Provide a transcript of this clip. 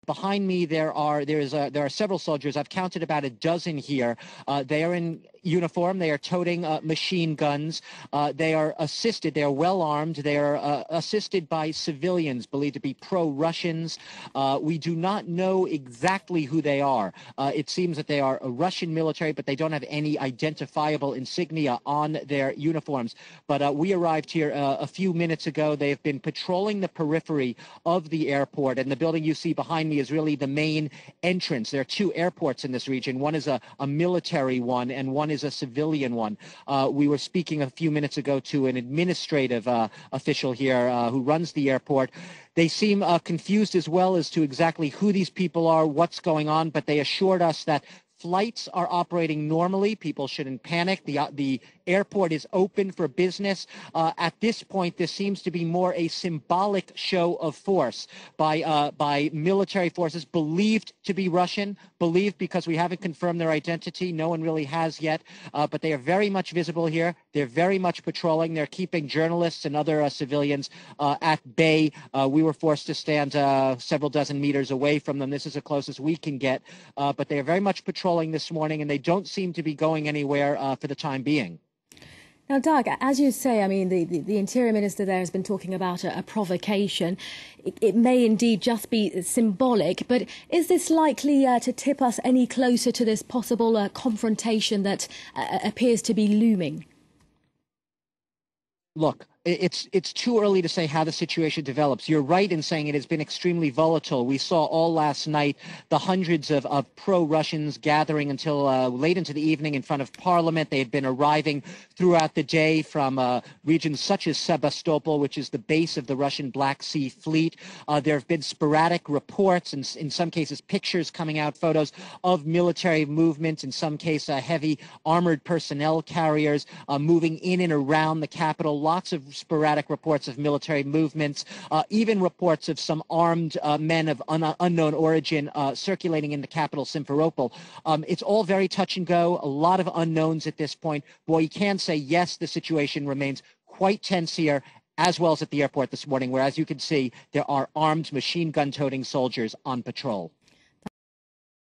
Behind me, there are several soldiers. I've counted about a dozen here. They are in uniform. They are toting machine guns. They are assisted. They are well armed. They are assisted by civilians believed to be pro-Russians. We do not know exactly who they are. It seems that they are a Russian military, but they don't have any identifiable insignia on their uniforms. But we arrived here a few minutes ago. They have been patrolling the periphery of the airport, and the building you see behind me is really the main entrance. There are two airports in this region. One is a military one, and one is a civilian one. We were speaking a few minutes ago to an administrative official here who runs the airport. They seem confused as well as to exactly who these people are, what's going on, but they assured us that flights are operating normally. People shouldn't panic. The airport is open for business. At this point, this seems to be more a symbolic show of force by military forces believed to be Russian, believed because we haven't confirmed their identity. No one really has yet, but they are very much visible here. They're very much patrolling. They're keeping journalists and other civilians at bay. We were forced to stand several dozen meters away from them. This is the closest we can get, but they are very much patrolling this morning, and they don't seem to be going anywhere for the time being. Now, Doug, as you say, I mean, the Interior Minister there has been talking about a provocation. It may indeed just be symbolic, but is this likely to tip us any closer to this possible confrontation that appears to be looming? Look, it's too early to say how the situation develops. You're right in saying it has been extremely volatile. We saw all last night the hundreds of pro-Russians gathering until late into the evening in front of Parliament. They had been arriving throughout the day from regions such as Sebastopol, which is the base of the Russian Black Sea Fleet. There have been sporadic reports, and in some cases pictures coming out, photos of military movements, in some cases heavy armored personnel carriers moving in and around the capital. Lots of sporadic reports of military movements, even reports of some armed men of unknown origin circulating in the capital, Simferopol. It's all very touch and go, a lot of unknowns at this point. Boy, you can say, yes, the situation remains quite tense here, as well as at the airport this morning, where, as you can see, there are armed machine gun-toting soldiers on patrol.